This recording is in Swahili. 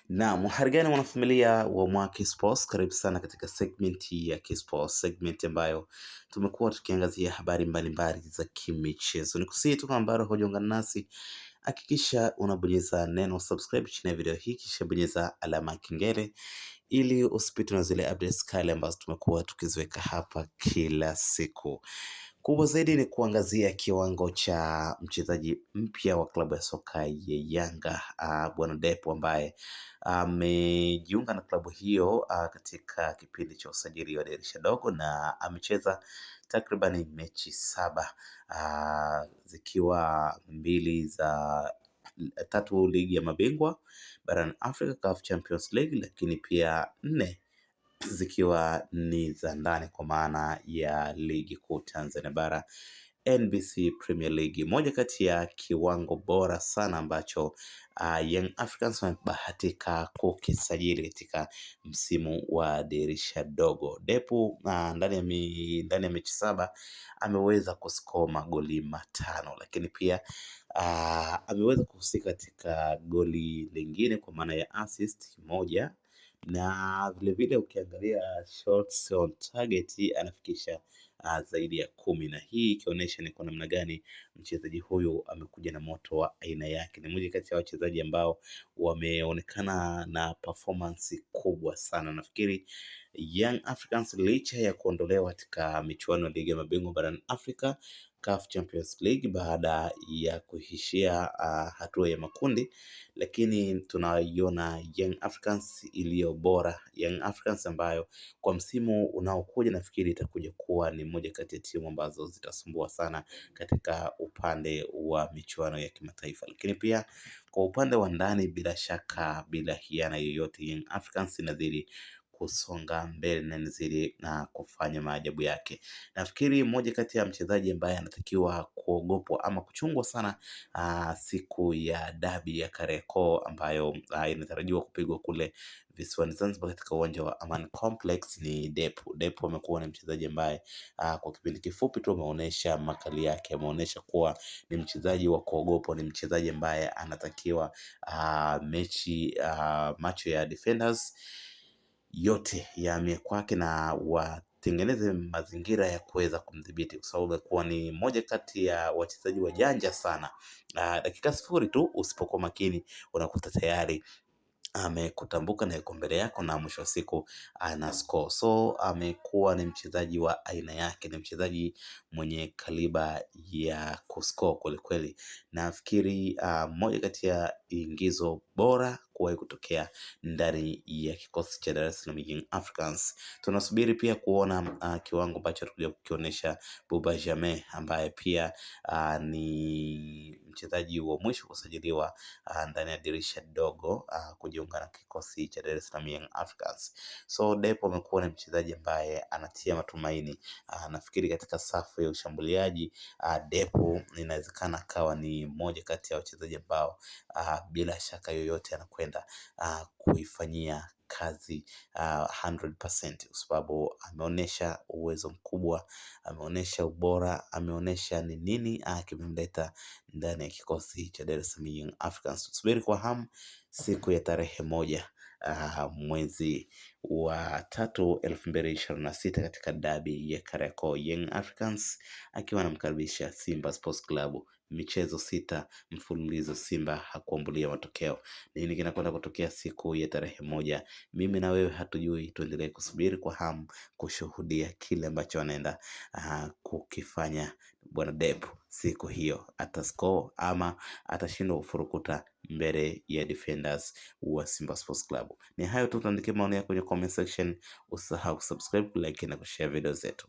Naam, hali gani mwanafamilia wa Mwaki Sports, karibu sana katika segment ya Kisports, segment ambayo tumekuwa tukiangazia habari mbalimbali za kimichezo. Nikusihi tu kama bado hujaungana nasi, hakikisha unabonyeza neno subscribe chini ya video hii, kisha bonyeza alama ya kengele ili usipitwe na zile updates kali ambazo tumekuwa tukiziweka hapa kila siku. Kubwa zaidi ni kuangazia kiwango cha mchezaji mpya wa klabu ya soka ya Yanga, Bwana Depo ambaye amejiunga na klabu hiyo katika kipindi cha usajili wa dirisha dogo na amecheza takriban mechi 7, zikiwa mbili za tatu ligi ya mabingwa barani Africa CAF Champions League, lakini pia 4 zikiwa ni za ndani kwa maana ya ligi kuu Tanzania bara, NBC Premier League. Moja kati ya kiwango bora sana ambacho Young Africans wamebahatika kukisajili katika msimu wa dirisha dogo. Depu ndani ya mechi 7 ameweza kuscore magoli 5, lakini pia ameweza kuhusika katika goli lingine kwa maana ya assist moja, na vilevile ukiangalia shots on target anafikisha zaidi ya 10, na hii ikionyesha ni kwa namna gani mchezaji huyu amekuja na moto wa aina yake. Ni mmoja kati ya wachezaji ambao wameonekana na performance kubwa sana. Nafikiri Young Africans licha ya kuondolewa katika michuano ya ligi ya mabingwa barani Afrika CAF Champions League baada ya kuishia hatua ya makundi, lakini tunaiona Young Africans iliyo bora, Young Africans ambayo kwa msimu unaokuja nafikiri itakuja kuwa ni moja kati ya timu ambazo zitasumbua sana katika upande wa michuano ya kimataifa. Lakini pia kwa upande wa ndani, bila shaka, bila hiana yoyote, Young Africans inazidi kusonga mbele na inazidi na kufanya maajabu yake. Nafikiri mmoja kati ya mchezaji ambaye anatakiwa kuogopwa ama kuchungwa sana siku ya dabi ya Kariakoo ambayo inatarajiwa kupigwa kule visiwani Zanzibar katika uwanja wa Aman Complex ni Depu. Depu amekuwa ni mchezaji ambaye kwa kipindi kifupi tu ameonyesha makali yake, ameonyesha kuwa ni mchezaji wa kuogopwa, ni mchezaji ambaye anatakiwa macho ya defenders yote yahamie kwake na watengeneze mazingira ya kuweza kumdhibiti, kwa sababu amekuwa ni moja kati ya wachezaji wajanja sana. Dakika 0 tu usipokuwa makini unakuta tayari amekutambuka na yuko mbele yako na mwisho wa siku ana score. So amekuwa ni mchezaji wa aina yake, ni mchezaji mwenye kaliba ya kuscore kweli kweli. Nafikiri moja kati ya ingizo bora kuwahi kutokea ndani ya kikosi cha Dar es Salaam Young Africans. Tunasubiri pia kuona kiwango ambacho atakuja kukionyesha Buba Jammeh ambaye pia ni mchezaji wa mwisho kusajiliwa ndani ya dirisha dogo kujiunga na kikosi cha Dar es Salaam Young Africans. So Depo amekuwa ni mchezaji ambaye anatia matumaini. Nafikiri katika safu ya ushambuliaji Depo inawezekana akawa ni moja kati ya wachezaji ambao bila shaka yoyote anakwenda kuifanyia kazi 100%, kwa sababu ameonyesha uwezo mkubwa, ameonyesha ubora, ameonyesha ni nini kimemleta ndani ya kikosi cha Dar es Salaam Young Africans. Tusubiri kwa hamu siku ya tarehe 1 mwezi wa 3 2026 katika dabi ya Kariakoo, Young Africans akiwa anamkaribisha Simba Sports Club. Michezo 6 mfululizo Simba hakuambulia matokeo. Nini kinakwenda kutokea siku ya tarehe 1? Mimi na wewe hatujui, tuendelee kusubiri kwa hamu kushuhudia kile ambacho anaenda kukifanya Bwana Depu siku hiyo. Atascore ama atashindwa kufurukuta mbele ya defenders wa Simba Sports Club. Ni hayo tu, tuandikie maoni yako kwenye comment section. Usisahau kusubscribe, like na kushare video zetu.